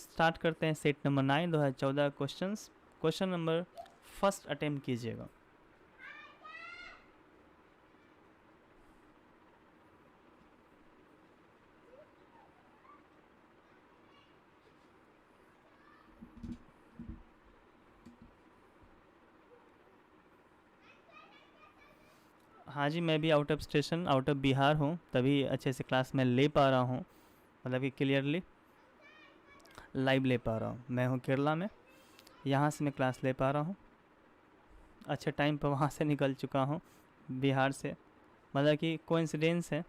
Start करते हैं set number 9 2014 questions. Question number first attempt कीजिएगा। हाँ जी, मैं भी out of station, out of Bihar हूँ, तभी अच्छे से क्लास में ले पा रहा हूँ, मतलब कि क्लियरली लाइव ले पा रहा हूँ। मैं हूँ केरला में, यहाँ से मैं क्लास ले पा रहा हूँ। अच्छे टाइम पर वहाँ से निकल चुका हूँ बिहार से, मतलब कि कोइंसिडेंस है।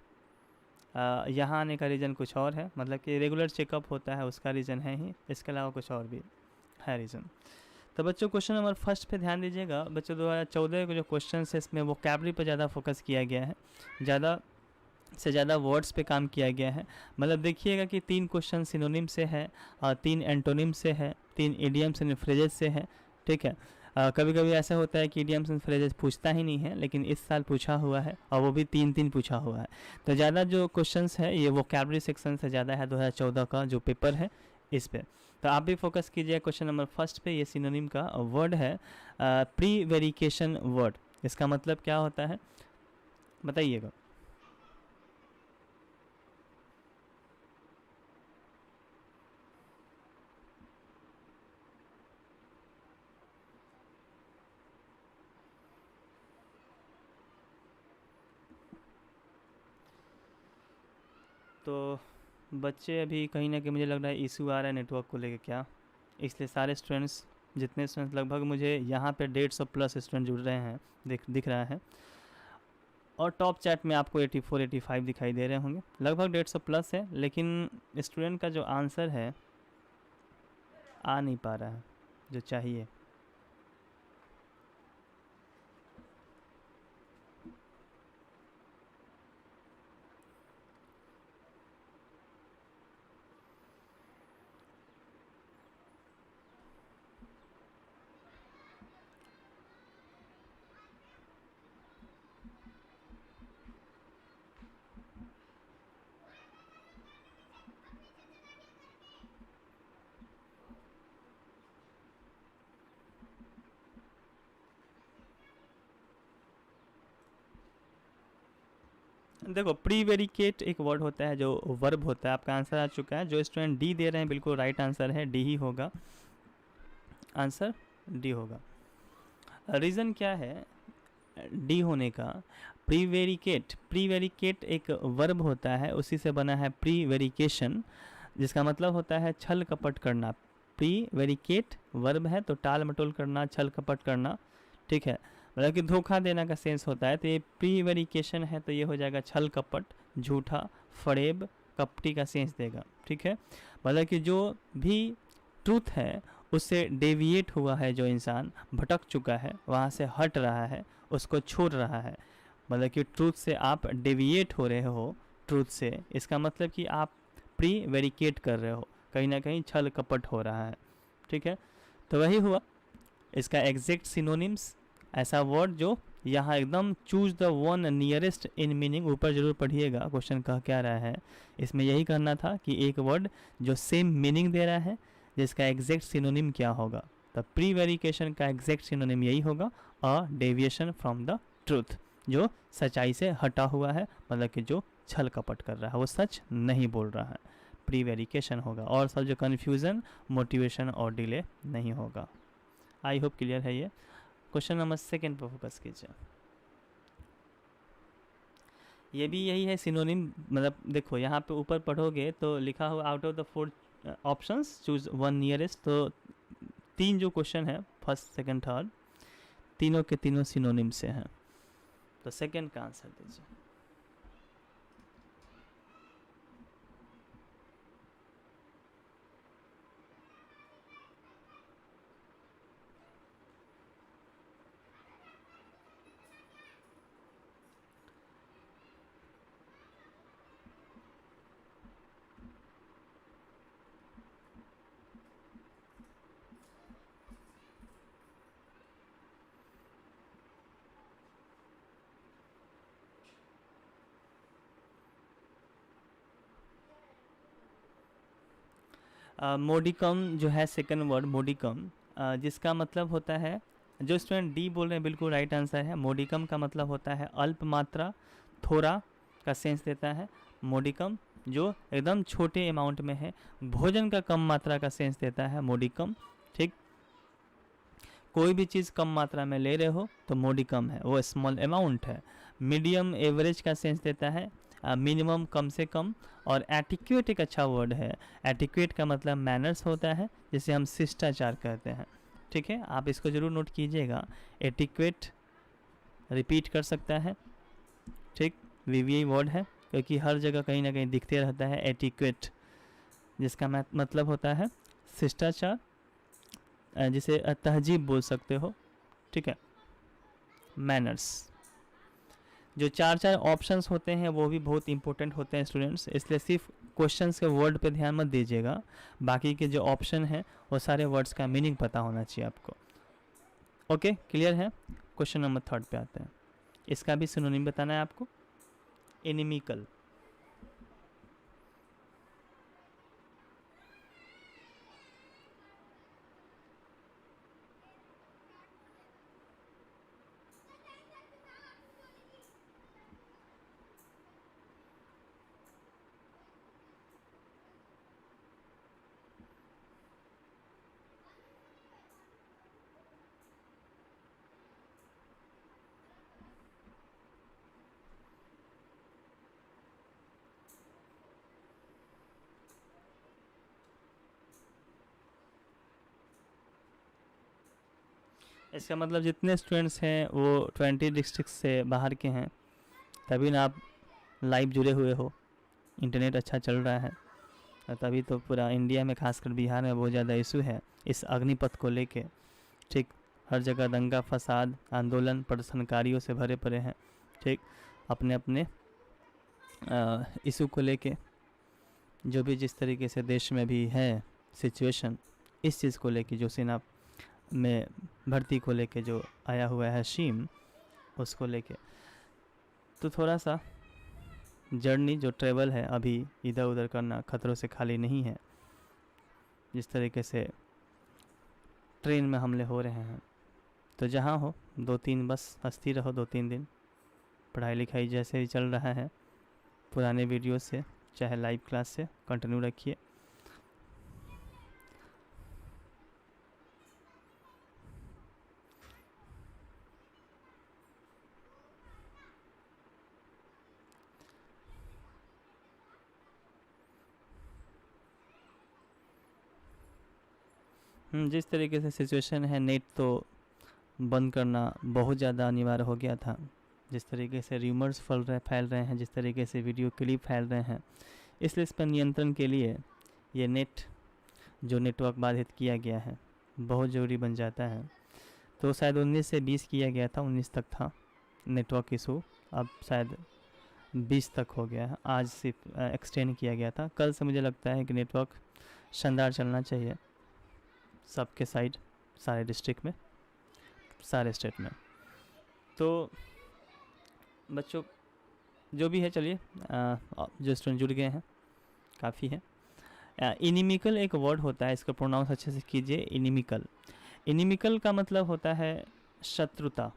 यहाँ आने का रीज़न कुछ और है, मतलब कि रेगुलर चेकअप होता है उसका रीज़न है ही, इसके अलावा कुछ और भी है रीज़न। तो बच्चों क्वेश्चन नंबर फर्स्ट पे ध्यान दीजिएगा। बच्चों 2014 के जो क्वेश्चन है इसमें वोकैबुलरी पर ज़्यादा फोकस किया गया है, ज़्यादा से ज़्यादा वर्ड्स पे काम किया गया है। मतलब देखिएगा कि 3 क्वेश्चन सिनोनिम से है और 3 एंटोनिम से है, 3 इडियम्स एंड फ्रेजेस से है। ठीक है, कभी कभी ऐसा होता है कि इडियम्स एंड फ्रेजेस पूछता ही नहीं है, लेकिन इस साल पूछा हुआ है और वो भी 3 पूछा हुआ है। तो ज़्यादा जो क्वेश्चंस है ये वोकैबुलरी सेक्शन से ज़्यादा है 2014 का जो पेपर है इस पे। तो आप भी फोकस कीजिए क्वेश्चन नंबर फर्स्ट पे। ये सिनोनिम का वर्ड है प्रीवेरिकेशन वर्ड। इसका मतलब क्या होता है बताइएगा। तो बच्चे अभी कहीं ना कहीं मुझे लग रहा है इशू आ रहा है नेटवर्क को लेकर क्या, इसलिए सारे स्टूडेंट्स, जितने स्टूडेंट्स लगभग मुझे यहाँ पे 150 प्लस स्टूडेंट जुड़ रहे हैं, दिख रहा है। और टॉप चैट में आपको 84 85 दिखाई दे रहे होंगे, लगभग 150 प्लस है, लेकिन स्टूडेंट का जो आंसर है आ नहीं पा रहा है जो चाहिए। देखो प्रीवेरिकेट एक वर्ड होता है जो वर्ब होता है। आपका आंसर आ चुका है, जो स्टूडेंट डी दे रहे हैं बिल्कुल राइट आंसर है, डी ही होगा आंसर, डी होगा। रीज़न क्या है डी होने का? प्रीवेरिकेट एक वर्ब होता है, उसी से बना है प्रीवेरिकेशन, जिसका मतलब होता है छल कपट करना। प्रीवेरिकेट वर्ब है तो टाल मटोल करना, छल कपट करना। ठीक है, मतलब कि धोखा देना का सेंस होता है। तो ये प्रीवेरिकेशन है तो ये हो जाएगा छल कपट, झूठा, फरेब, कपटी का सेंस देगा। ठीक है, मतलब कि जो भी ट्रूथ है उससे डेविएट हुआ है, जो इंसान भटक चुका है वहाँ से हट रहा है, उसको छोड़ रहा है। मतलब कि ट्रूथ से आप डेविएट हो रहे हो, ट्रूथ से, इसका मतलब कि आप प्रीवेरिकेट कर रहे हो, कहीं ना कहीं छल कपट हो रहा है। ठीक है, तो वही हुआ इसका एग्जैक्ट सिनोनिम्स, ऐसा वर्ड जो यहाँ एकदम choose the one nearest in meaning. ऊपर जरूर पढ़िएगा क्वेश्चन कह क्या रहा है, इसमें यही करना था कि एक वर्ड जो सेम मीनिंग दे रहा है जिसका एग्जैक्ट सिनोनिम क्या होगा। तो प्रीवेरिकेशन का एग्जैक्ट सिनोनिम यही होगा, a deviation from the truth, जो सच्चाई से हटा हुआ है, मतलब कि जो छल कपट कर रहा है, वो सच नहीं बोल रहा है, प्रीवेरिकेशन होगा। और सब जो कन्फ्यूज़न, मोटिवेशन और डिले नहीं होगा। आई होप क्लियर है ये। क्वेश्चन नंबर सेकेंड पर फोकस कीजिए। ये भी यही है सिनोनिम, मतलब देखो यहाँ पे ऊपर पढ़ोगे तो लिखा हुआ out of the 4 options choose one nearest. तो 3 जो क्वेश्चन है फर्स्ट सेकंड थर्ड, तीनों के तीनों सिनोनिम से हैं। तो सेकंड का आंसर दीजिए। मोडिकम जो है सेकंड वर्ड मोडिकम, जिसका मतलब होता है, जो स्टूडेंट डी बोल रहे हैं बिल्कुल राइट आंसर है। मोडिकम का मतलब होता है अल्प मात्रा, थोड़ा का सेंस देता है। मोडिकम जो एकदम छोटे अमाउंट में है, भोजन का कम मात्रा का सेंस देता है मोडिकम। ठीक, कोई भी चीज़ कम मात्रा में ले रहे हो तो मोडिकम है, वो स्मॉल अमाउंट है। मीडियम एवरेज का सेंस देता है, मिनिमम कम से कम। और एटिक्वेट एक अच्छा वर्ड है। एटिक्वेट का मतलब मैनर्स होता है, जिसे हम शिष्टाचार कहते हैं। ठीक है, आप इसको ज़रूर नोट कीजिएगा। एटिक्वेट रिपीट कर सकता है। ठीक, वीवीआई वर्ड है, क्योंकि हर जगह कहीं ना कहीं दिखते रहता है एटिक्वेट, जिसका मतलब होता है शिष्टाचार, जिसे तहजीब बोल सकते हो। ठीक है, मैनर्स। जो चार चार ऑप्शंस होते हैं वो भी बहुत इंपॉर्टेंट होते हैं स्टूडेंट्स, इसलिए सिर्फ क्वेश्चंस के वर्ड पे ध्यान मत दीजिएगा, बाकी के जो ऑप्शन हैं वो सारे वर्ड्स का मीनिंग पता होना चाहिए आपको। ओके, क्लियर है। क्वेश्चन नंबर 3 पे आते हैं। इसका भी सिनोनिम बताना है आपको, इनिमिकल। इसका मतलब जितने स्टूडेंट्स हैं वो 20 डिस्ट्रिक्ट से बाहर के हैं, तभी ना आप लाइव जुड़े हुए हो, इंटरनेट अच्छा चल रहा है, और तभी तो पूरा इंडिया में खासकर बिहार में बहुत ज़्यादा इशू है इस अग्निपथ को लेके। ठीक, हर जगह दंगा फसाद आंदोलन प्रदर्शनकारियों से भरे पड़े हैं। ठीक, अपने अपने इशू को लेके, जो भी जिस तरीके से देश में भी है सिचुएशन, इस चीज़ को लेके, जो सेना में भर्ती को लेके जो आया हुआ है शीम, उसको लेके, तो थोड़ा सा जर्नी जो ट्रेवल है अभी इधर उधर करना खतरों से खाली नहीं है। जिस तरीके से ट्रेन में हमले हो रहे हैं, तो जहाँ हो 2-3 बस हंसती रहो 2-3 दिन। पढ़ाई लिखाई जैसे ही चल रहा है, पुराने वीडियो से चाहे लाइव क्लास से कंटिन्यू रखिए। जिस तरीके से सिचुएशन है, नेट तो बंद करना बहुत ज़्यादा अनिवार्य हो गया था। जिस तरीके से र्यूमर्स फैल रहे हैं, जिस तरीके से वीडियो क्लिप फैल रहे हैं, इसलिए इस पर नियंत्रण के लिए ये नेट जो नेटवर्क बाधित किया गया है बहुत ज़रूरी बन जाता है। तो शायद 19 से 20 किया गया था, 19 तक था नेटवर्क इशू, अब शायद 20 तक हो गया है। आज सिर्फ एक्सटेंड किया गया था। कल से मुझे लगता है कि नेटवर्क शानदार चलना चाहिए सबके साइड, सारे डिस्ट्रिक्ट में, सारे स्टेट में। तो बच्चों जो भी है, चलिए जो स्टूडेंट जुड़ गए हैं काफ़ी है। इनिमिकल एक वर्ड होता है, इसको प्रोनाउंस अच्छे से कीजिए, इनिमिकल। इनिमिकल का मतलब होता है शत्रुता।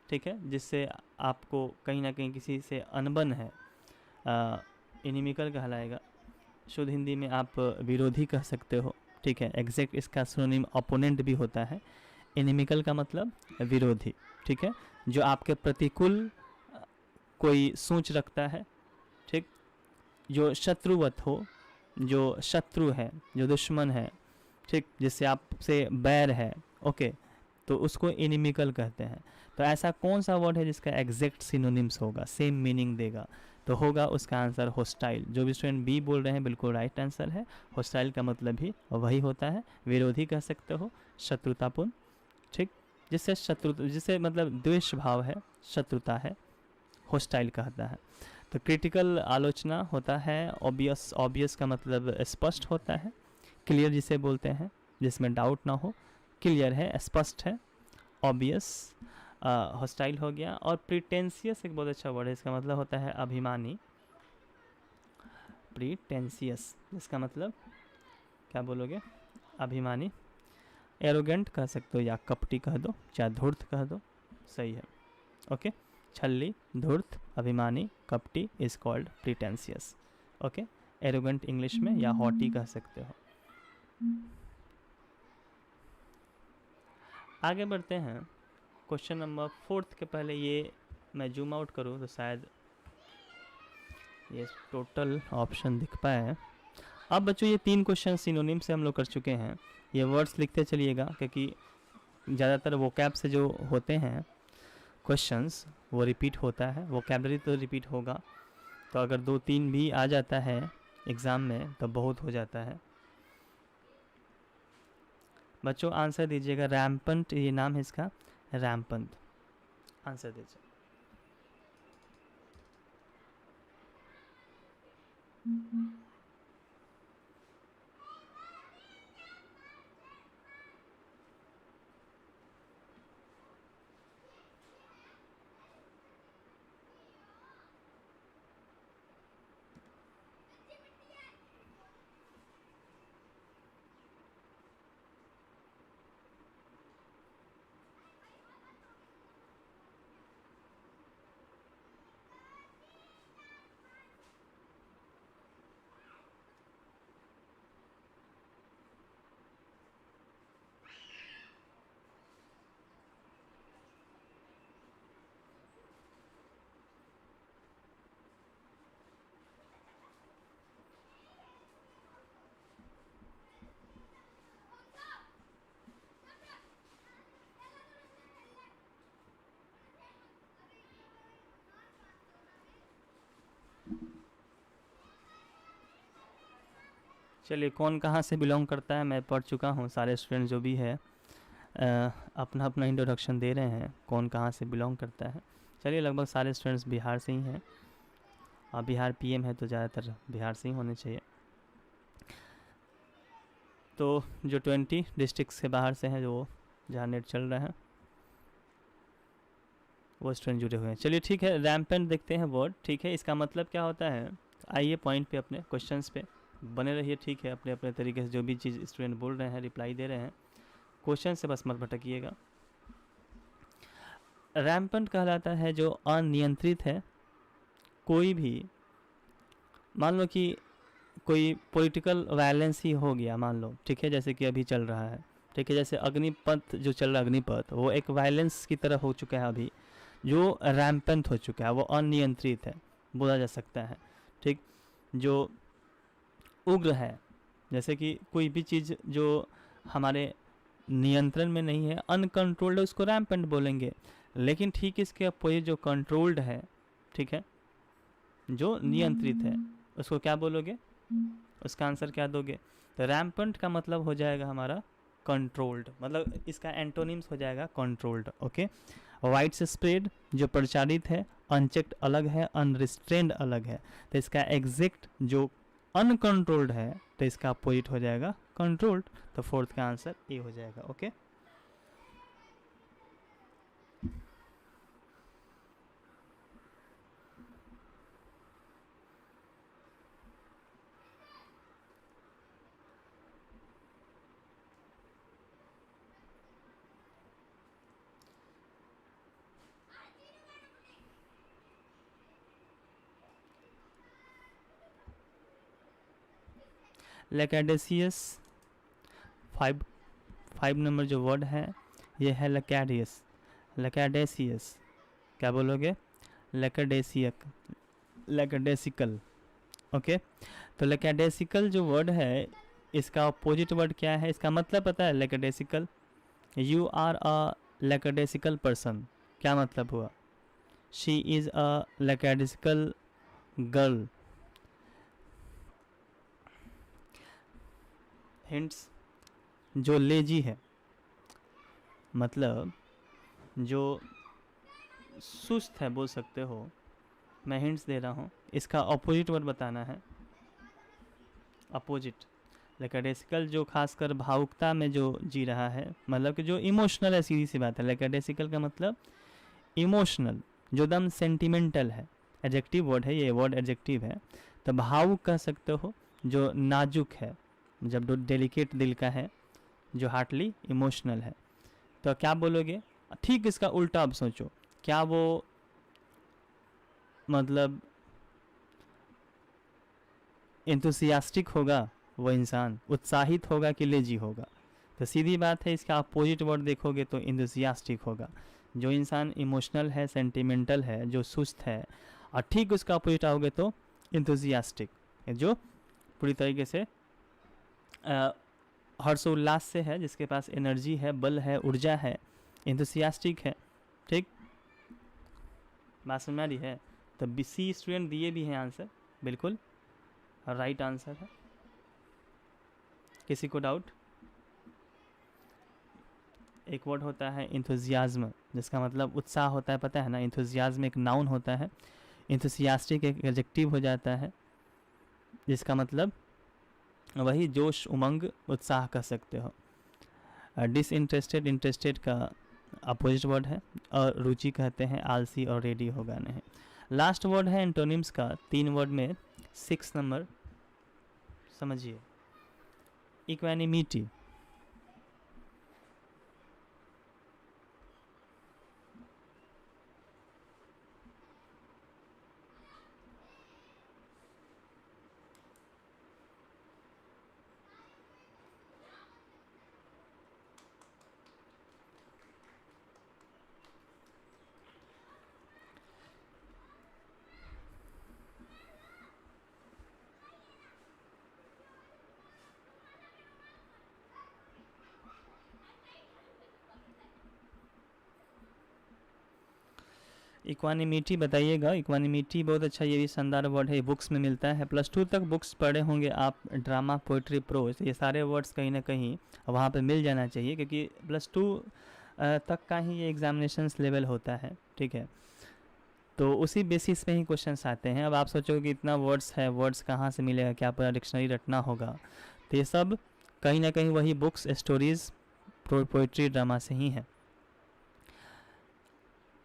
ठीक है, जिससे आपको कहीं ना कहीं किसी से अनबन है, इनिमिकल कहलाएगा। शुद्ध हिंदी में आप विरोधी कह सकते हो। ठीक है, एग्जैक्ट इसका सिनोनिम अपोनेंट भी होता है। इनिमिकल का मतलब विरोधी। ठीक है, जो आपके प्रतिकूल कोई सोच रखता है। ठीक, जो शत्रुवत हो, जो शत्रु है, जो दुश्मन है, ठीक, जिससे आपसे बैर है, ओके, तो उसको इनिमिकल कहते हैं। तो ऐसा कौन सा वर्ड है जिसका एग्जैक्ट सिनोनिम्स होगा, सेम मीनिंग देगा? तो होगा उसका आंसर होस्टाइल। जो भी स्टूडेंट बी बोल रहे हैं बिल्कुल राइट आंसर है। होस्टाइल का मतलब भी वही होता है, विरोधी कह सकते हो, शत्रुतापूर्ण। ठीक, जिससे मतलब द्वेष भाव है, शत्रुता है, होस्टाइल कहता है। तो क्रिटिकल आलोचना होता है, ऑब्वियस का मतलब स्पष्ट होता है, क्लियर जिसे बोलते हैं, जिसमें डाउट ना हो, क्लियर है, स्पष्ट है, ऑब्वियस। हॉस्टाइल हो गया। और प्रीटेंसियस एक बहुत अच्छा वर्ड है, इसका मतलब होता है अभिमानी। प्रीटेंसियस, जिसका मतलब क्या बोलोगे? अभिमानी। एरोगेंट कह सकते हो या कपटी कह दो, चाहे धूर्त कह दो, सही है। ओके, छल्ली, धूर्त, अभिमानी, कपटी is called pretentious. Okay, arrogant English में या हॉटी कह सकते हो। आगे बढ़ते हैं। क्वेश्चन नंबर 4 के पहले ये मैं जूम आउट करूँ तो शायद ये टोटल ऑप्शन दिख पाए। अब बच्चों ये 3 क्वेश्चन सिनोनिम से हम लोग कर चुके हैं। ये वर्ड्स लिखते चलिएगा क्योंकि ज़्यादातर वोकैब से जो होते हैं क्वेश्चंस वो रिपीट होता है, वोकैबलरी तो रिपीट होगा, तो अगर 2-3 भी आ जाता है एग्ज़ाम में तो बहुत हो जाता है। बच्चों आंसर दीजिएगा। रैम्पंट ये नाम है इसका, रैम्पंट। आंसर दीजिए। चलिए, कौन कहाँ से बिलोंग करता है मैं पढ़ चुका हूँ। सारे स्टूडेंट जो भी है अपना अपना इंट्रोडक्शन दे रहे हैं कौन कहाँ से बिलोंग करता है। चलिए, लगभग सारे स्टूडेंट्स बिहार से ही हैं और बिहार पीएम है तो ज़्यादातर बिहार से ही होने चाहिए। तो जो 20 डिस्ट्रिक्ट से बाहर से हैं, जो जहाँ नेट चल रहा है वो स्टूडेंट जुड़े हुए हैं। चलिए ठीक है, रैम्पेंट देखते हैं वर्ड। ठीक है, इसका मतलब क्या होता है? आइए पॉइंट पे, अपने क्वेश्चंस पे बने रहिए। ठीक है, अपने अपने तरीके से जो भी चीज़ स्टूडेंट बोल रहे हैं रिप्लाई दे रहे हैं, क्वेश्चन से बस मत भटकिएगा। रैम्पेंट कहलाता है जो अनियंत्रित है। कोई भी, मान लो कि कोई पॉलिटिकल वायलेंस ही हो गया, मान लो, ठीक है, जैसे कि अभी चल रहा है, ठीक है, जैसे अग्निपथ जो चल रहा है, अग्निपथ वो एक वायलेंस की तरह हो चुका है अभी, जो रैम्पेंट हो चुका है, वो अनियंत्रित है बोला जा सकता है। ठीक, जो उग्र है, जैसे कि कोई भी चीज़ जो हमारे नियंत्रण में नहीं है, अनकंट्रोल्ड है, उसको रैम्पेंट बोलेंगे। लेकिन ठीक इसके अपोजिट जो कंट्रोल्ड है, ठीक है, जो नियंत्रित है, उसको क्या बोलोगे? उसका आंसर क्या दोगे? तो रैम्पेंट का मतलब हो जाएगा हमारा कंट्रोल्ड, मतलब इसका एंटोनिम्स हो जाएगा कंट्रोल्ड। ओके, वाइड स्प्रेड जो प्रचारित है, अनचेक्ड अलग है, अनरिस्ट्रेंड अलग है, तो इसका एग्जैक्ट जो अनकंट्रोल्ड है तो इसका अपोजिट हो जाएगा कंट्रोल्ड। तो 4th का आंसर ए हो जाएगा। ओके, लैकेडेसियस 5 नंबर जो वर्ड है ये है लैकेडियस, लैकेडेसियस। क्या बोलोगे? लैकेडेसियक, लैकेडेसिकल। ओके, तो लैकेडेसिकल जो वर्ड है इसका अपोजिट वर्ड क्या है? इसका मतलब पता है? Lackadaisical, you are a lackadaisical person. क्या मतलब हुआ? She is a lackadaisical girl. Hints, जो लेजी है, मतलब जो सुस्त है बोल सकते हो। मैं हिंट्स दे रहा हूँ, इसका अपोजिट वर्ड बताना है। अपोजिट, लैकेडेसिकल जो खासकर भावुकता में जो जी रहा है, मतलब कि जो इमोशनल है, सीधी सी बात है। लैकेडेसिकल का मतलब इमोशनल, जो दम सेंटिमेंटल है। एडजेक्टिव वर्ड है ये, वर्ड एडजेक्टिव है, तो भावुक कह सकते हो, जो नाजुक है, जब डेलिकेट दिल का है, जो हार्टली इमोशनल है। तो क्या बोलोगे? ठीक इसका उल्टा अब सोचो, क्या वो मतलब एंथुसियास्टिक होगा वो इंसान, उत्साहित होगा कि लेजी होगा? तो सीधी बात है, इसका अपोजिट वर्ड देखोगे तो एंथुसियास्टिक होगा। जो इंसान इमोशनल है, सेंटिमेंटल है, जो सुस्त है, और ठीक उसका अपोजिट आओगे तो एंथुसियास्टिक, जो पूरी तरीके से हर्षोल्लास से है, जिसके पास एनर्जी है, बल है, ऊर्जा है, एंथुसियास्टिक है। ठीक, बात समझ आ रही है? तो सी स्टूडेंट दिए भी हैं आंसर, बिल्कुल राइट आंसर है। किसी को डाउट? एक वर्ड होता है इंथुजियाज्म, जिसका मतलब उत्साह होता है, पता है ना? इंथुजियाज्म एक नाउन होता है, इंथुसियास्टिक एक एडजेक्टिव हो जाता है, जिसका मतलब वही जोश, उमंग, उत्साह कह सकते हो। डिसइंटरेस्टेड, इंटरेस्टेड का अपोजिट वर्ड है, और रुचि कहते हैं आलसी और रेडी होगा नहीं। लास्ट वर्ड है एंटोनिम्स का, 3 वर्ड में 6 नंबर समझिए, इक्वानिमिटी। इक्वानिमिटी बताइएगा। इक्वानिमिटी बहुत अच्छा, ये भी शानदार वर्ड है, बुक्स में मिलता है। +2 तक बुक्स पढ़े होंगे आप, ड्रामा, पोइट्री, प्रोज, ये सारे वर्ड्स कहीं ना कहीं वहाँ पे मिल जाना चाहिए, क्योंकि +2 तक का ही ये एग्जामिनेशंस लेवल होता है। ठीक है, तो उसी बेसिस पे ही क्वेश्चंस आते हैं। अब आप सोचोगे कि इतना वर्ड्स है, वर्ड्स कहाँ से मिलेगा, क्या पूरा डिक्शनरी रटना होगा? तो ये सब कहीं ना कहीं वही बुक्स, स्टोरीज, पोइट्री, ड्रामा से ही है।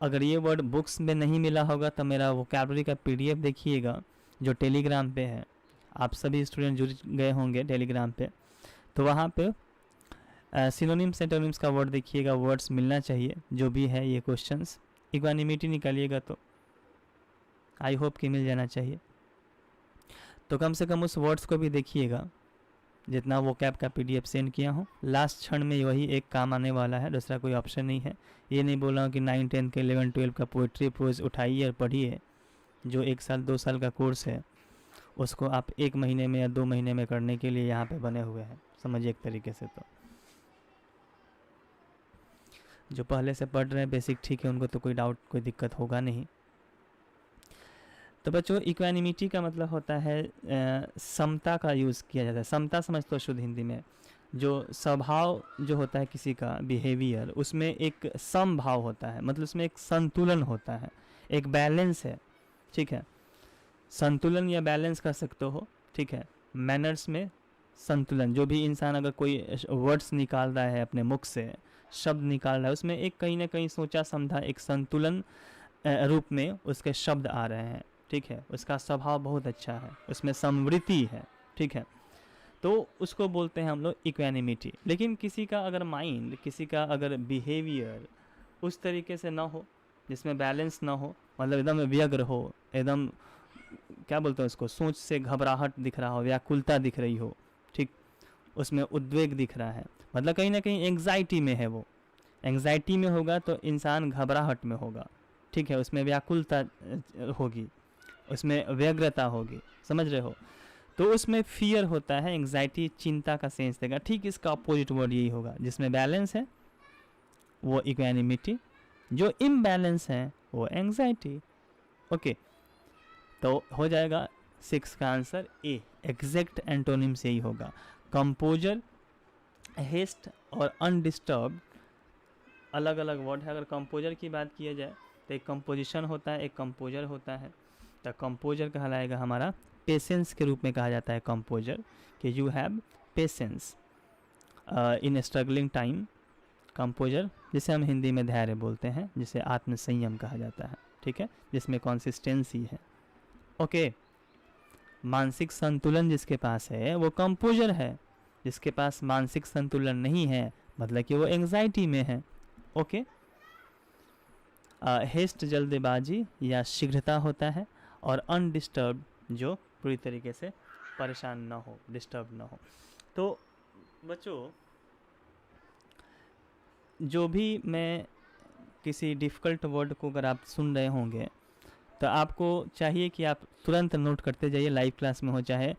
अगर ये वर्ड बुक्स में नहीं मिला होगा तो मेरा वोकैबुलरी का PDF देखिएगा, जो टेलीग्राम पे है। आप सभी स्टूडेंट जुड़ गए होंगे टेलीग्राम पे, तो वहाँ पे सिनोनिम्स एंटोनिम्स का वर्ड देखिएगा, वर्ड्स मिलना चाहिए जो भी है ये क्वेश्चंस। इक्वानिमिटी निकालिएगा तो आई होप कि मिल जाना चाहिए। तो कम से कम उस वर्ड्स को भी देखिएगा, जितना वो कैब का PDF सेंड किया हूँ। लास्ट क्षण में वही एक काम आने वाला है, दूसरा कोई ऑप्शन नहीं है। ये नहीं बोल रहा हूँ कि 9, 10 के 11, 12 का पोइट्री, प्रोज उठाइए और पढ़िए। जो 1 साल 2 साल का कोर्स है, उसको आप 1 महीने में या 2 महीने में करने के लिए यहाँ पे बने हुए हैं, समझिए एक तरीके से। तो जो पहले से पढ़ रहे हैं बेसिक, ठीक है, उनको तो कोई डाउट, कोई दिक्कत होगा नहीं। तो बच्चों, इक्वानिमिटी का मतलब होता है समता का यूज़ किया जाता है। समता समझते हो शुद्ध हिंदी में? जो स्वभाव जो होता है किसी का, बिहेवियर, उसमें एक समभाव होता है, मतलब उसमें एक संतुलन होता है, एक बैलेंस है। ठीक है, संतुलन या बैलेंस कर सकते हो। ठीक है, मैनर्स में संतुलन, जो भी इंसान अगर कोई वर्ड्स निकाल रहा है अपने मुख से, शब्द निकाल रहा है, उसमें एक कहीं ना कहीं सोचा समझा एक संतुलन रूप में उसके शब्द आ रहे हैं। ठीक है, उसका स्वभाव बहुत अच्छा है, उसमें समृद्धि है। ठीक है, तो उसको बोलते हैं हम लोग इक्वानिमिटी। लेकिन किसी का अगर माइंड, किसी का अगर बिहेवियर उस तरीके से ना हो, जिसमें बैलेंस ना हो, मतलब एकदम व्यग्र हो, एकदम क्या बोलते हैं उसको, सोच से घबराहट दिख रहा हो, व्याकुलता दिख रही हो, ठीक, उसमें उद्वेग दिख रहा है, मतलब कहीं ना कहीं एंग्जाइटी में है वो। एंग्जाइटी में होगा तो इंसान घबराहट में होगा। ठीक है, उसमें व्याकुलता होगी, उसमें व्यग्रता होगी, समझ रहे हो? तो उसमें फियर होता है, एंग्जाइटी, चिंता का सेंस देगा। ठीक इसका अपोजिट वर्ड यही होगा, जिसमें बैलेंस है वो इक्वानिमिटी, जो इम्बैलेंस है वो एंग्जाइटी। ओके, तो हो जाएगा 6 का आंसर ए। एग्जैक्ट एंटोनिम्स यही होगा। कंपोजर, हेस्ट और अनडिस्टर्ब अलग अलग वर्ड है। अगर कंपोजर की बात किया जाए तो एक कंपोजिशन होता है, एक कंपोजर होता है। तो कंपोजर कहलाएगा हमारा, पेशेंस के रूप में कहा जाता है कंपोजर, कि you have patience in struggling time. Composer जिसे हम हिंदी में धैर्य बोलते हैं, जिसे आत्मसंयम कहा जाता है। ठीक है, जिसमें कंसिस्टेंसी है। ओके, मानसिक संतुलन जिसके पास है वो कंपोजर है। जिसके पास मानसिक संतुलन नहीं है मतलब कि वो एंग्जाइटी में है। ओके। हेस्ट जल्दबाजी या शीघ्रता होता है, और अनडिस्टर्ब जो पूरी तरीके से परेशान ना हो, डिस्टर्ब ना हो। तो बच्चों, जो भी मैं किसी डिफ़िकल्ट वर्ड को अगर आप सुन रहे होंगे तो आपको चाहिए कि आप तुरंत नोट करते जाइए, लाइव क्लास में हो चाहे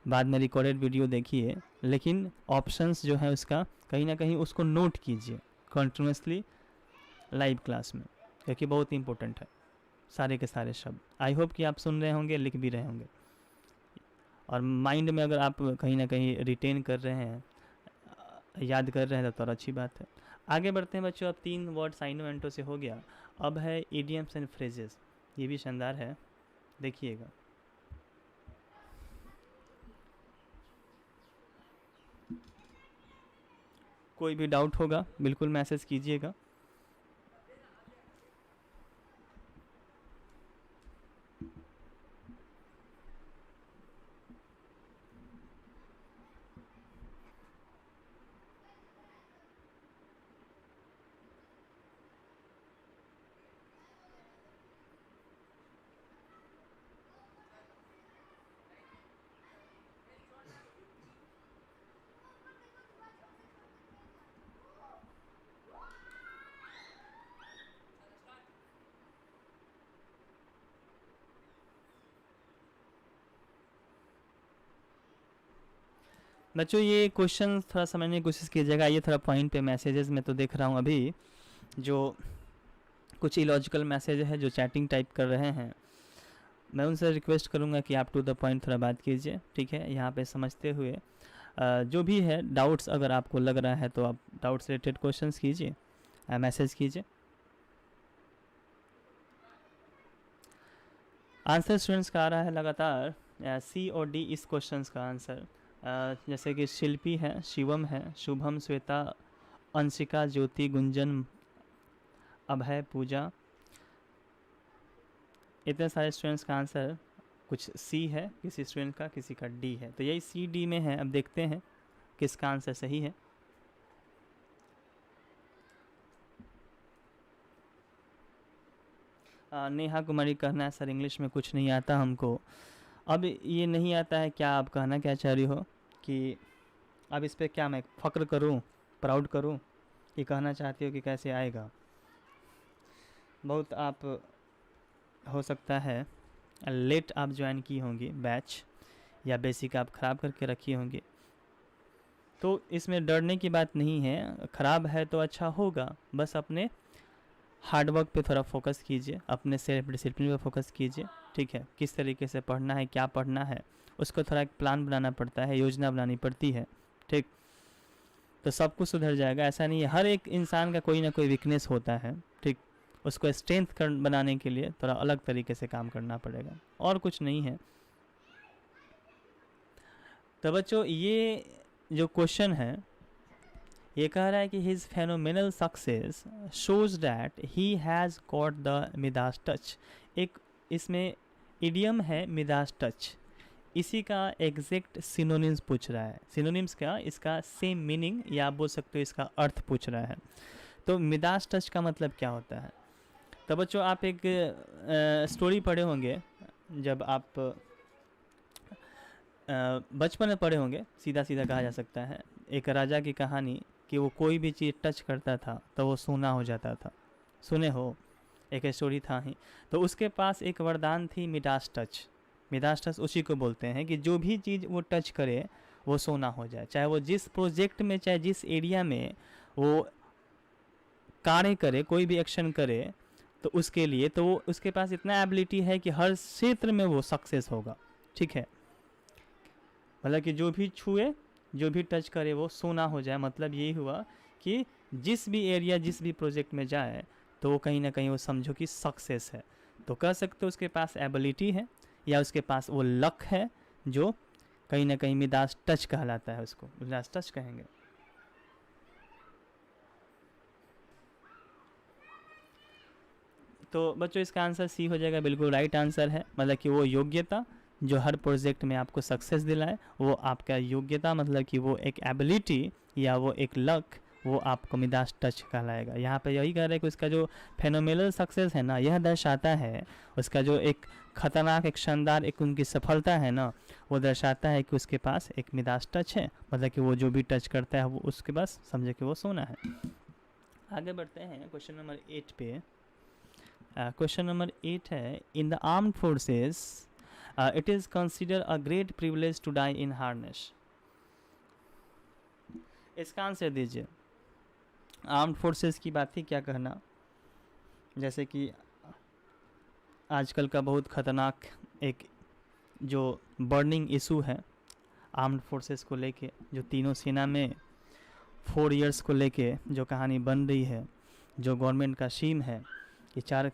बाद में रिकॉर्डेड वीडियो देखिए, लेकिन ऑप्शंस जो है उसका कहीं ना कहीं उसको नोट कीजिए कंटिन्यूसली लाइव क्लास में, क्योंकि बहुत इंपॉर्टेंट है सारे के सारे शब्द। आई होप कि आप सुन रहे होंगे, लिख भी रहे होंगे, और माइंड में अगर आप कहीं ना कहीं रिटेन कर रहे हैं, याद कर रहे हैं तो और अच्छी बात है। आगे बढ़ते हैं बच्चों। अब 3 वर्ड साइनो एंटो से हो गया, अब है इडियम्स एंड फ्रेजेस। ये भी शानदार है, देखिएगा। कोई भी डाउट होगा बिल्कुल मैसेज कीजिएगा। बच्चों ये क्वेश्चन थोड़ा समझने की कोशिश कीजिएगा। ये थोड़ा पॉइंट पे मैसेजेस में तो देख रहा हूँ अभी जो कुछ इलॉजिकल मैसेज है जो चैटिंग टाइप कर रहे हैं, मैं उनसे रिक्वेस्ट करूँगा कि आप टू द पॉइंट थोड़ा बात कीजिए, ठीक है। यहाँ पे समझते हुए जो भी है डाउट्स अगर आपको लग रहा है तो आप डाउट्स रिलेटेड क्वेश्चंस कीजिए, मैसेज कीजिए। आंसर स्टूडेंट्स का आ रहा है लगातार, सी और डी इस क्वेश्चंस का आंसर। जैसे कि शिल्पी है, शिवम है, शुभम, श्वेता, अंशिका, ज्योति, गुंजन, अभय, पूजा, इतने सारे स्टूडेंट्स का आंसर कुछ सी है, किसी स्टूडेंट का, किसी का डी है, तो यही सी डी में है। अब देखते हैं किसका आंसर सही है। नेहा कुमारी कहना है सर इंग्लिश में कुछ नहीं आता हमको। अब ये नहीं आता है, क्या आप कहना क्या चाह रही हो कि अब इस पे क्या मैं फ़क्र करूं, प्राउड करूं, ये कहना चाहती हो कि कैसे आएगा? बहुत आप हो सकता है लेट आप ज्वाइन की होंगी बैच, या बेसिक आप ख़राब करके रखी होंगी, तो इसमें डरने की बात नहीं है। ख़राब है तो अच्छा होगा, बस अपने हार्डवर्क पे थोड़ा फोकस कीजिए, अपने सेल्फ डिसिप्लिन पे फोकस कीजिए, ठीक है। किस तरीके से पढ़ना है, क्या पढ़ना है, उसको थोड़ा एक प्लान बनाना पड़ता है, योजना बनानी पड़ती है, ठीक। तो सब कुछ सुधर जाएगा। ऐसा नहीं है, हर एक इंसान का कोई ना कोई वीकनेस होता है, ठीक। उसको स्ट्रेंथ बनाने के लिए थोड़ा अलग तरीके से काम करना पड़ेगा, और कुछ नहीं है। तो बच्चों ये जो क्वेश्चन है ये कह रहा है कि his phenomenal success shows that he has got the Midas touch. एक इसमें इडियम है मिदास टच, इसी का एग्जैक्ट सिनोनिम्स पूछ रहा है। सिनोनिम्स का इसका सेम मीनिंग या आप बोल सकते हो इसका अर्थ पूछ रहा है। तो मिदास टच का मतलब क्या होता है? तो बच्चों आप एक स्टोरी पढ़े होंगे, जब आप बचपन में पढ़े होंगे, सीधा सीधा कहा जा सकता है। एक राजा की कहानी कि वो कोई भी चीज़ टच करता था तो वो सोना हो जाता था। सुने हो, एक स्टोरी था ही। तो उसके पास एक वरदान थी मिडास टच। मिडास टच उसी को बोलते हैं कि जो भी चीज़ वो टच करे वो सोना हो जाए, चाहे वो जिस प्रोजेक्ट में, चाहे जिस एरिया में वो कार्य करे, कोई भी एक्शन करे, तो उसके लिए तो वो उसके पास इतना एबिलिटी है कि हर क्षेत्र में वो सक्सेस होगा, ठीक है। मतलब कि जो भी छुए, जो भी टच करे वो सोना हो जाए। मतलब यही हुआ कि जिस भी एरिया, जिस भी प्रोजेक्ट में जाए तो वो कहीं ना कहीं वो समझो कि सक्सेस है। तो कह सकते हो उसके पास एबिलिटी है, या उसके पास वो लक है, जो कहीं ना कहीं मिदास टच कहलाता है, उसको मिदास टच कहेंगे। तो बच्चों इसका आंसर सी हो जाएगा, बिल्कुल राइट आंसर है। मतलब कि वो योग्यता जो हर प्रोजेक्ट में आपको सक्सेस दिलाए, वो आपका योग्यता, मतलब कि वो एक एबिलिटी या वो एक लक, वो आपको मिडास टच कहलाएगा। यहाँ पे यही कह रहे हैं कि उसका जो फेनोमेनल सक्सेस है ना, यह दर्शाता है, उसका जो एक खतरनाक, एक शानदार, एक उनकी सफलता है ना, वो दर्शाता है कि उसके पास एक मिडास टच है, मतलब कि वो जो भी टच करता है वो उसके पास समझे कि वो सोना है। आगे बढ़ते हैं क्वेश्चन नंबर 8 पे। क्वेश्चन नंबर 8 है, in the armed forces it is consider a great privilege to die in harness. इसका आंसर दीजिए। आर्म्ड फोर्सेस की बात ही क्या कहना, जैसे कि आजकल का बहुत ख़तरनाक एक जो बर्निंग इशू है आर्म्ड फोर्सेस को लेके, जो तीनों सेना में 4 इयर्स को लेके जो कहानी बन रही है, जो गवर्नमेंट का सीम है कि 4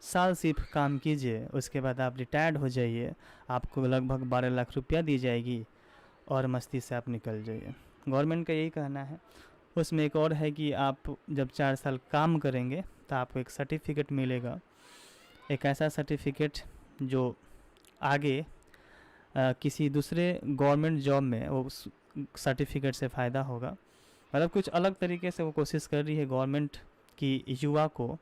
साल सिर्फ काम कीजिए, उसके बाद आप रिटायर्ड हो जाइए, आपको लगभग 12 लाख रुपया दी जाएगी और मस्ती से आप निकल जाइए। गवर्नमेंट का यही कहना है। उसमें एक और है कि आप जब 4 साल काम करेंगे तो आपको एक सर्टिफिकेट मिलेगा, एक ऐसा सर्टिफिकेट जो आगे किसी दूसरे गवर्नमेंट जॉब में वो सर्टिफिकेट से फ़ायदा होगा। मतलब कुछ अलग तरीके से वो कोशिश कर रही है गवर्नमेंट कि युवा को,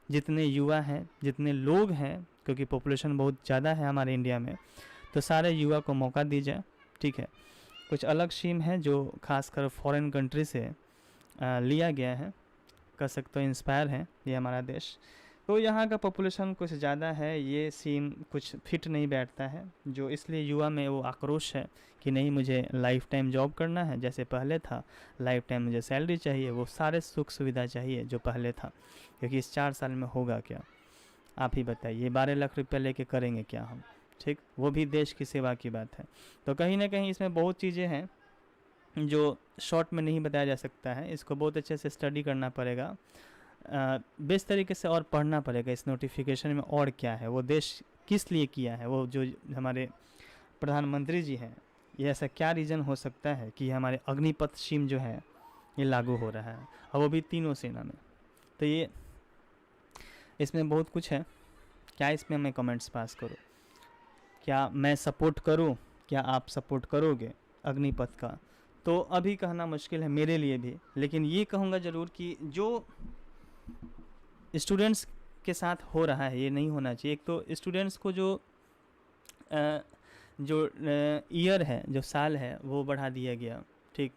जितने युवा हैं, जितने लोग हैं, क्योंकि पॉपुलेशन बहुत ज़्यादा है हमारे इंडिया में, तो सारे युवा को मौका दी जाए। ठीक है, कुछ अलग स्कीम है जो खासकर फॉरेन कंट्री से लिया गया है, कह सकते हो इंस्पायर है ये हमारा देश। तो यहाँ का पॉपुलेशन कुछ ज़्यादा है, ये सीन कुछ फिट नहीं बैठता है, जो इसलिए युवा में वो आक्रोश है कि नहीं, मुझे लाइफ टाइम जॉब करना है जैसे पहले था, लाइफ टाइम मुझे सैलरी चाहिए, वो सारे सुख सुविधा चाहिए जो पहले था, क्योंकि इस 4 साल में होगा क्या, आप ही बताइए। 12 लाख रुपया लेके करेंगे क्या हम? ठीक, वो भी देश की सेवा की बात है। तो कहीं ना कहीं इसमें बहुत चीज़ें हैं जो शॉर्ट में नहीं बताया जा सकता है, इसको बहुत अच्छे से स्टडी करना पड़ेगा, बेस्ट तरीके से और पढ़ना पड़ेगा इस नोटिफिकेशन में और क्या है, वो देश किस लिए किया है, वो जो हमारे प्रधानमंत्री जी हैं, ये ऐसा क्या रीज़न हो सकता है कि हमारे अग्निपथ स्कीम जो है ये लागू हो रहा है, और वो भी तीनों सेना में। तो ये इसमें बहुत कुछ है। क्या इसमें मैं कमेंट्स पास करूँ, क्या मैं सपोर्ट करूँ, क्या आप सपोर्ट करोगे अग्निपथ का? तो अभी कहना मुश्किल है मेरे लिए भी, लेकिन ये कहूँगा ज़रूर कि जो स्टूडेंट्स के साथ हो रहा है ये नहीं होना चाहिए। एक तो स्टूडेंट्स को जो ईयर है, जो साल है, वो बढ़ा दिया गया। ठीक,